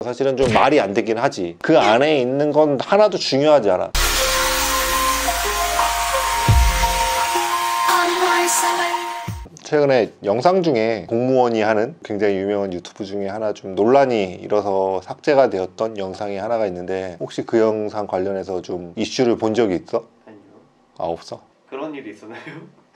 사실은 좀 말이 안 되긴 하지. 그 안에 있는 건 하나도 중요하지 않아. 최근에 영상 중에 공무원이 하는 굉장히 유명한 유튜브 중에 하나 좀 논란이 일어서 삭제가 되었던 영상이 하나가 있는데, 혹시 그 영상 관련해서 좀 이슈를 본 적이 있어? 아니요. 아, 없어? 그런 일이 있었나요?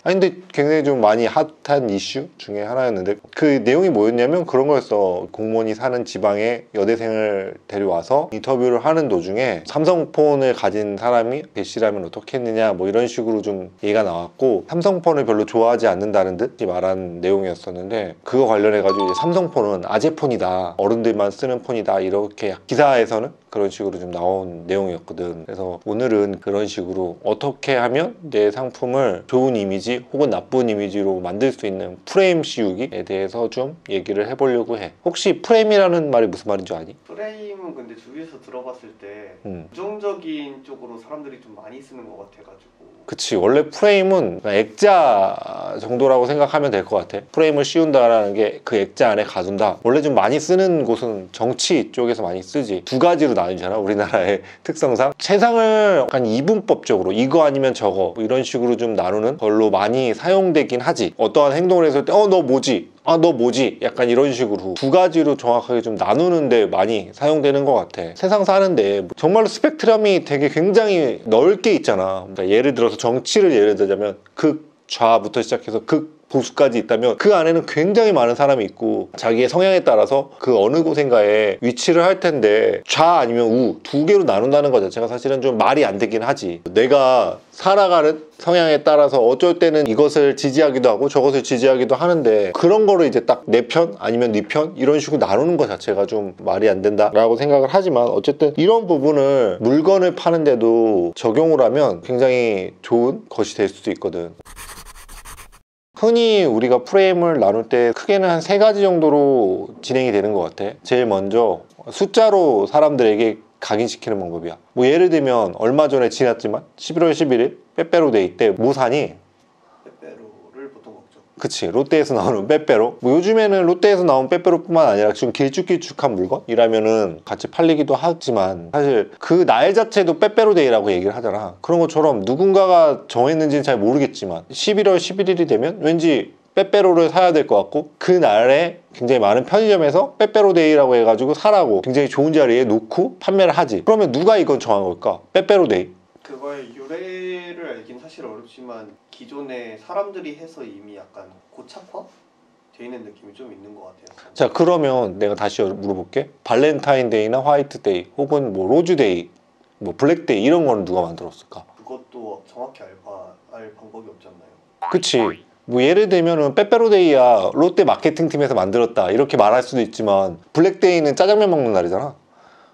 아니 근데 굉장히 좀 많이 핫한 이슈 중에 하나였는데, 그 내용이 뭐였냐면 그런 거였어. 공무원이 사는 지방에 여대생을 데려와서 인터뷰를 하는 도중에 삼성폰을 가진 사람이 개씨라면 어떻게 했느냐 뭐 이런 식으로 좀 얘기가 나왔고, 삼성폰을 별로 좋아하지 않는다는 듯 말한 내용이었었는데, 그거 관련해 가지고 이제 삼성폰은 아재폰이다, 어른들만 쓰는 폰이다, 이렇게 기사에서는 그런 식으로 좀 나온 내용이었거든. 그래서 오늘은 그런 식으로 어떻게 하면 내 상품을 좋은 이미지 혹은 나쁜 이미지로 만들 수 있는 프레임 씌우기에 대해서 좀 얘기를 해보려고 해. 혹시 프레임이라는 말이 무슨 말인 줄 아니? 프레임은 근데 주위에서 들어봤을 때 부정적인 쪽으로 사람들이 좀 많이 쓰는 것 같아가지고. 그치, 원래 프레임은 액자 정도라고 생각하면 될 것 같아. 프레임을 씌운다라는 게 그 액자 안에 가둔다. 원래 좀 많이 쓰는 곳은 정치 쪽에서 많이 쓰지. 두 가지로 나뉘잖아, 우리나라의 특성상. 세상을 약간 이분법적으로 이거 아니면 저거 뭐 이런 식으로 좀 나누는 걸로 많이 사용되긴 하지. 어떠한 행동을 했을 때 너 뭐지? 아, 너 뭐지? 약간 이런 식으로 두 가지로 정확하게 좀 나누는데 많이 사용되는 것 같아. 세상 사는데 정말로 스펙트럼이 되게 굉장히 넓게 있잖아. 그러니까 예를 들어서 정치를 예를 들자면 극좌부터 시작해서 극보수까지 있다면 그 안에는 굉장히 많은 사람이 있고, 자기의 성향에 따라서 그 어느 곳인가에 위치를 할 텐데 좌 아니면 우 두 개로 나눈다는 것 자체가 사실은 좀 말이 안 되긴 하지. 내가 살아가는 성향에 따라서 어쩔 때는 이것을 지지하기도 하고 저것을 지지하기도 하는데, 그런 거를 이제 딱 내 편 아니면 네 편 이런 식으로 나누는 것 자체가 좀 말이 안 된다라고 생각을 하지만, 어쨌든 이런 부분을 물건을 파는데도 적용을 하면 굉장히 좋은 것이 될 수도 있거든. 흔히 우리가 프레임을 나눌 때 크게는 한 3가지 정도로 진행이 되는 것 같아. 제일 먼저 숫자로 사람들에게 각인시키는 방법이야. 뭐 예를 들면 얼마 전에 지났지만 11월 11일 빼빼로데이 때 뭐 사니? 빼빼로를 보통 먹죠. 그치, 롯데에서 나오는 빼빼로. 뭐 요즘에는 롯데에서 나온 빼빼로뿐만 아니라 좀 길쭉길쭉한 물건이라면은 같이 팔리기도 하지만, 사실 그 날 자체도 빼빼로데이라고 얘기를 하잖아. 그런 것처럼 누군가가 정했는지는 잘 모르겠지만 11월 11일이 되면 왠지 빼빼로를 사야 될 것 같고, 그 날에 굉장히 많은 편의점에서 빼빼로데이라고 해가지고 사라고 굉장히 좋은 자리에 놓고 판매를 하지. 그러면 누가 이건 정한 걸까? 빼빼로데이. 그거의 유래를 알긴 사실 어렵지만 기존에 사람들이 해서 이미 약간 고착화? 돼 있는 느낌이 좀 있는 것 같아요. 자, 그러면 내가 다시 물어볼게. 발렌타인데이나 화이트데이 혹은 뭐 로즈데이, 뭐 블랙데이 이런 거는 누가 만들었을까? 그것도 정확히 알 방법이 없잖아요. 그치. 뭐 예를 들면은 빼빼로데이야 롯데 마케팅팀에서 만들었다 이렇게 말할 수도 있지만, 블랙데이는 짜장면 먹는 날이잖아.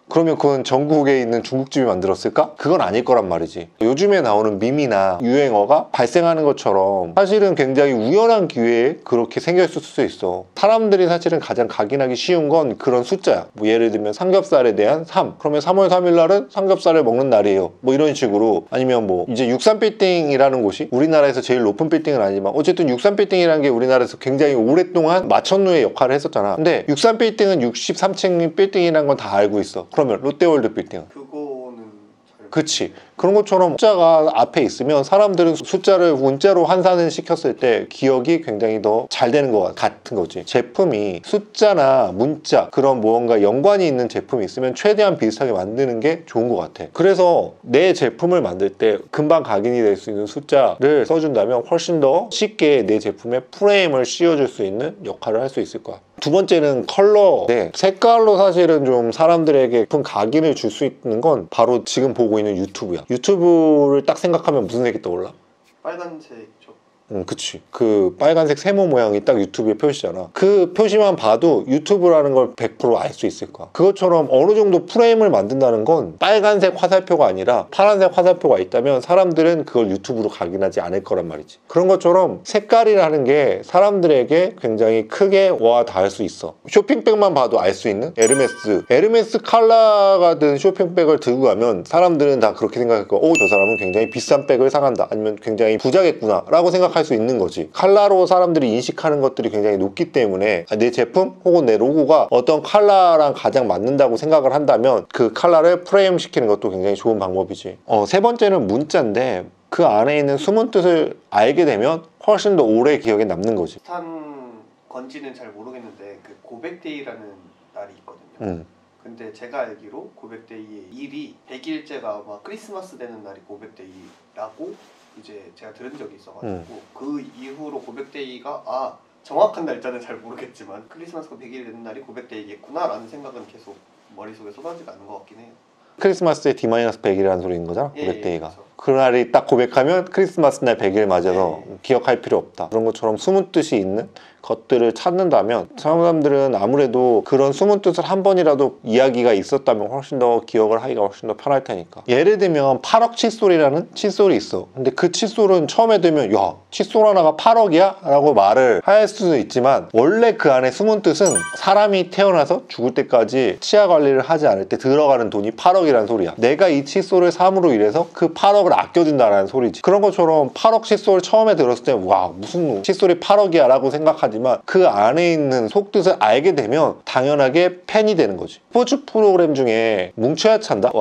그러면 그건 전국에 있는 중국집이 만들었을까? 그건 아닐 거란 말이지. 요즘에 나오는 밈이나 유행어가 발생하는 것처럼 사실은 굉장히 우연한 기회에 그렇게 생겼을 수도 있어. 사람들이 사실은 가장 각인하기 쉬운 건 그런 숫자야. 뭐 예를 들면 삼겹살에 대한 3, 그러면 3월 3일 날은 삼겹살을 먹는 날이에요, 뭐 이런 식으로. 아니면 뭐 이제 63빌딩이라는 곳이 우리나라에서 제일 높은 빌딩은 아니지만 어쨌든 63빌딩이라는 게 우리나라에서 굉장히 오랫동안 마천루의 역할을 했었잖아. 근데 63빌딩은 63층 빌딩이라는 건 다 알고 있어. 그러면 롯데월드 빌딩, 그거는 잘... 그치. 그런 것처럼 숫자가 앞에 있으면 사람들은 숫자를 문자로 환산을 시켰을 때 기억이 굉장히 더 잘 되는 것 같은 거지. 제품이 숫자나 문자 그런 무언가 연관이 있는 제품이 있으면 최대한 비슷하게 만드는 게 좋은 것 같아. 그래서 내 제품을 만들 때 금방 각인이 될 수 있는 숫자를 써준다면 훨씬 더 쉽게 내 제품에 프레임을 씌워줄 수 있는 역할을 할 수 있을 거야. 두 번째는 컬러인데, 색깔로 사실은 좀 사람들에게 깊은 각인을 줄 수 있는 건 바로 지금 보고 있는 유튜브야. 유튜브를 딱 생각하면 무슨 색이 떠올라? 빨간색이죠. 그치. 그 빨간색 세모 모양이 딱 유튜브에 표시잖아. 그 표시만 봐도 유튜브라는 걸 100% 알 수 있을 거야. 그것처럼 어느 정도 프레임을 만든다는 건 빨간색 화살표가 아니라 파란색 화살표가 있다면 사람들은 그걸 유튜브로 각인하지 않을 거란 말이지. 그런 것처럼 색깔이라는 게 사람들에게 굉장히 크게 와 닿을 수 있어. 쇼핑백만 봐도 알 수 있는 에르메스 칼라가 든 쇼핑백을 들고 가면 사람들은 다 그렇게 생각할 거야. 저 사람은 굉장히 비싼 백을 사간다, 아니면 굉장히 부자겠구나 라고 생각할 생각할 수 있는 거지. 컬러로 사람들이 인식하는 것들이 굉장히 높기 때문에 내 제품 혹은 내 로고가 어떤 컬러랑 가장 맞는다고 생각을 한다면 그 컬러를 프레임 시키는 것도 굉장히 좋은 방법이지. 세 번째는 문자인데 그 안에 있는 숨은 뜻을 알게 되면 훨씬 더 오래 기억에 남는 거지. 비슷한 건지는 잘 모르겠는데 그 고백데이라는 날이 있거든요. 근데 제가 알기로 고백데이의 일이 100일째가 아마 크리스마스 되는 날이 고백데이라고 이제 제가 들은 적이 있어가지고 그 이후로 고백데이가 정확한 날짜는 잘 모르겠지만 크리스마스가 100일 되는 날이 고백데이겠구나 라는 생각은 계속 머릿속에 쏟아지가 않는 것 같긴 해요. 크리스마스에 D-100이라는 소리인 거잖아. 예, 고백데이가. 그렇죠. 그날이 딱 고백하면 크리스마스 날 100일 맞아서 기억할 필요 없다. 그런 것처럼 숨은 뜻이 있는 것들을 찾는다면 사람들은 아무래도 그런 숨은 뜻을 한 번이라도 이야기가 있었다면 훨씬 더 기억을 하기가 훨씬 더 편할 테니까. 예를 들면 8억 칫솔이라는 칫솔이 있어. 근데 그 칫솔은 처음에 들면 야, 칫솔 하나가 8억이야? 라고 말을 할 수는 있지만 원래 그 안에 숨은 뜻은 사람이 태어나서 죽을 때까지 치아 관리를 하지 않을 때 들어가는 돈이 8억이라는 소리야. 내가 이 칫솔을 삼으로 인해서 그 8억을 아껴준다라는 소리지. 그런 것처럼 8억 칫솔을 처음에 들었을 때 와, 무슨 칫솔이 8억이야 라고 생각하지만 그 안에 있는 속뜻을 알게 되면 당연하게 팬이 되는 거지. 스포츠 프로그램 중에 뭉쳐야 찬다?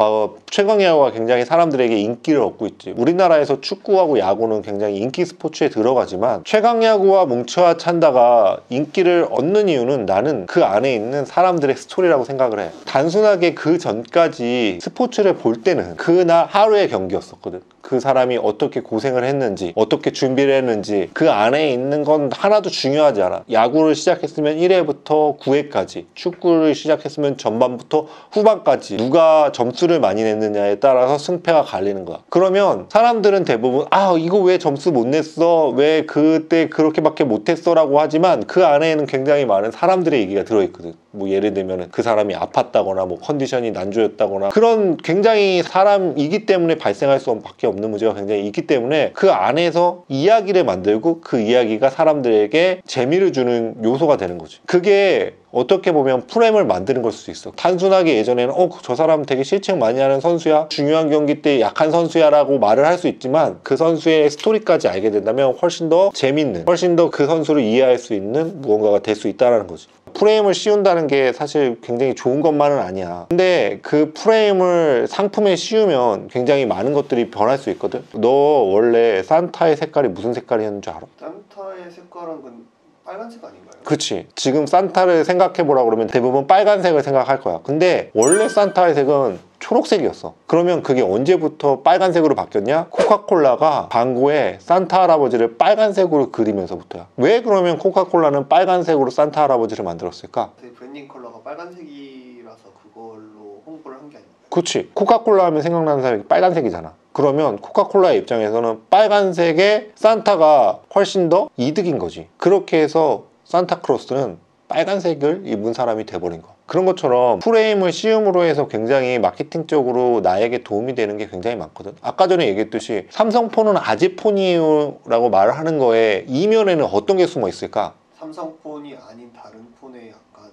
최강야구가 굉장히 사람들에게 인기를 얻고 있지. 우리나라에서 축구하고 야구는 굉장히 인기 스포츠에 들어가지만 최강야구와 뭉쳐야 찬다가 인기를 얻는 이유는 나는 그 안에 있는 사람들의 스토리라고 생각을 해. 단순하게 그 전까지 스포츠를 볼 때는 그날 하루의 경기였었거든. 그 사람이 어떻게 고생을 했는지, 어떻게 준비를 했는지 그 안에 있는 건 하나도 중요하지 않아. 야구를 시작했으면 1회부터 9회까지, 축구를 시작했으면 전반부터 후반까지 누가 점수를 많이 냈느냐에 따라서 승패가 갈리는 거야. 그러면 사람들은 대부분 이거 왜 점수 못 냈어? 왜 그때 그렇게밖에 못했어? 라고 하지만 그 안에는 굉장히 많은 사람들의 얘기가 들어있거든. 뭐 예를 들면 그 사람이 아팠다거나 뭐 컨디션이 난조였다거나 그런 굉장히 사람이기 때문에 발생할 수밖에 없는 문제가 굉장히 있기 때문에 그 안에서 이야기를 만들고 그 이야기가 사람들에게 재미를 주는 요소가 되는 거지. 그게 어떻게 보면 프레임을 만드는 걸 수도 있어. 단순하게 예전에는 저 사람 되게 실책 많이 하는 선수야, 중요한 경기 때 약한 선수야 라고 말을 할 수 있지만 그 선수의 스토리까지 알게 된다면 훨씬 더 재밌는, 훨씬 더 그 선수를 이해할 수 있는 무언가가 될 수 있다는 거지. 프레임을 씌운다는 게 사실 굉장히 좋은 것만은 아니야. 근데 그 프레임을 상품에 씌우면 굉장히 많은 것들이 변할 수 있거든. 너 원래 산타의 색깔이 무슨 색깔이었는 줄 알아? 산타의 색깔은 빨간색 아닌가요? 그치. 지금 산타를 생각해보라 그러면 대부분 빨간색을 생각할 거야. 근데 원래 산타의 색은 초록색이었어. 그러면 그게 언제부터 빨간색으로 바뀌었냐? 코카콜라가 광고에 산타 할아버지를 빨간색으로 그리면서부터야. 왜 그러면 코카콜라는 빨간색으로 산타 할아버지를 만들었을까? 브랜딩 컬러가 빨간색이라서 그걸로 홍보를 한 게 아닌가요? 그치. 코카콜라 하면 생각나는 사람이 빨간색이잖아. 그러면 코카콜라의 입장에서는 빨간색의 산타가 훨씬 더 이득인 거지. 그렇게 해서 산타크로스는 빨간색을 입은 사람이 돼버린 거야. 그런 것처럼 프레임을 씌움으로 해서 굉장히 마케팅적으로 나에게 도움이 되는 게 굉장히 많거든. 아까 전에 얘기했듯이 삼성폰은 아재폰이에요 라고 말을 하는 거에 이면에는 어떤 게 숨어 있을까? 삼성폰이 아닌 다른 폰의 약간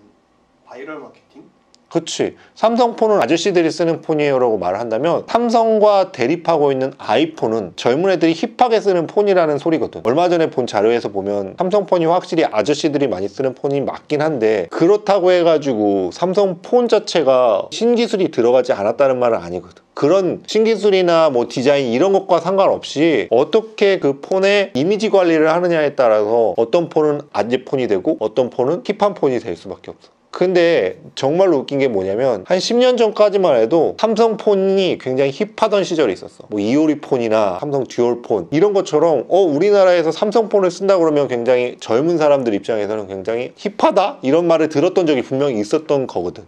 바이럴 마케팅? 그치. 삼성폰은 아저씨들이 쓰는 폰이에요 라고 말을 한다면 삼성과 대립하고 있는 아이폰은 젊은 애들이 힙하게 쓰는 폰이라는 소리거든. 얼마 전에 본 자료에서 보면 삼성폰이 확실히 아저씨들이 많이 쓰는 폰이 맞긴 한데 그렇다고 해가지고 삼성폰 자체가 신기술이 들어가지 않았다는 말은 아니거든. 그런 신기술이나 뭐 디자인 이런 것과 상관없이 어떻게 그 폰의 이미지 관리를 하느냐에 따라서 어떤 폰은 아재폰이 되고 어떤 폰은 힙한 폰이 될 수밖에 없어. 근데 정말로 웃긴 게 뭐냐면 한 10년 전까지만 해도 삼성폰이 굉장히 힙하던 시절이 있었어. 뭐 이오리 폰이나 삼성 듀얼 폰 이런 것처럼 우리나라에서 삼성폰을 쓴다 그러면 굉장히 젊은 사람들 입장에서는 굉장히 힙하다? 이런 말을 들었던 적이 분명히 있었던 거거든.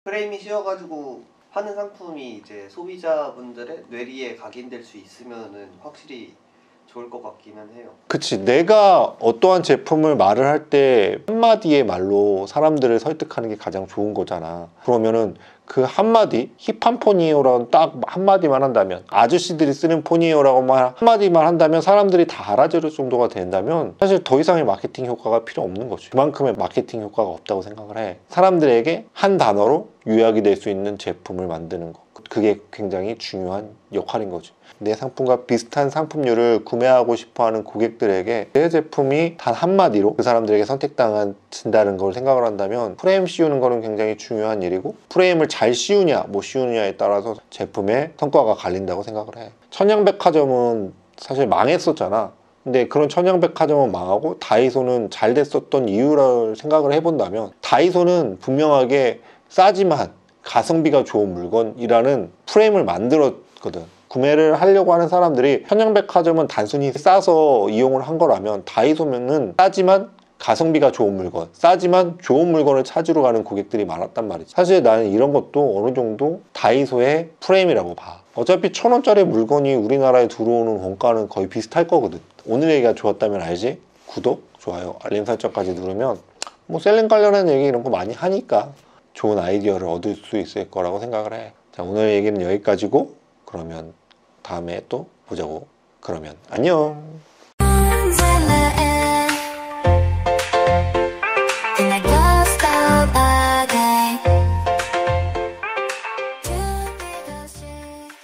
프레임이 씌워가지고 하는 상품이 이제 소비자분들의 뇌리에 각인될 수 있으면은 확실히 좋을 것 같기는 해요. 그치. 내가 어떠한 제품을 말을 할 때 한마디의 말로 사람들을 설득하는 게 가장 좋은 거잖아. 그러면은 그 한마디, 힙한 폰이에요 라고 딱 한마디만 한다면, 아저씨들이 쓰는 폰이에요 라고 한마디만 한다면 사람들이 다 알아들을 정도가 된다면 사실 더 이상의 마케팅 효과가 필요 없는 거지. 그만큼의 마케팅 효과가 없다고 생각을 해. 사람들에게 한 단어로 요약이 될 수 있는 제품을 만드는 거. 그게 굉장히 중요한 역할인 거죠. 내 상품과 비슷한 상품류를 구매하고 싶어하는 고객들에게 내 제품이 단 한마디로 그 사람들에게 선택당한다는 걸 생각을 한다면 프레임 씌우는 거는 굉장히 중요한 일이고, 프레임을 잘 씌우냐 못 씌우느냐에 따라서 제품의 성과가 갈린다고 생각을 해. 천양백화점은 사실 망했었잖아. 근데 그런 천양백화점은 망하고 다이소는 잘 됐었던 이유를 생각을 해본다면, 다이소는 분명하게 싸지만 가성비가 좋은 물건이라는 프레임을 만들었거든. 구매를 하려고 하는 사람들이 천양백화점은 단순히 싸서 이용을 한 거라면, 다이소면은 싸지만 가성비가 좋은 물건, 싸지만 좋은 물건을 찾으러 가는 고객들이 많았단 말이지. 사실 나는 이런 것도 어느 정도 다이소의 프레임이라고 봐. 어차피 1,000원짜리 물건이 우리나라에 들어오는 원가는 거의 비슷할 거거든. 오늘 얘기가 좋았다면 알지? 구독, 좋아요, 알림 설정까지 누르면 뭐 셀링 관련한 얘기 이런 거 많이 하니까 좋은 아이디어를 얻을 수 있을 거라고 생각을 해. 자, 오늘 얘기는 여기까지고, 그러면 다음에 또 보자고. 그러면 안녕.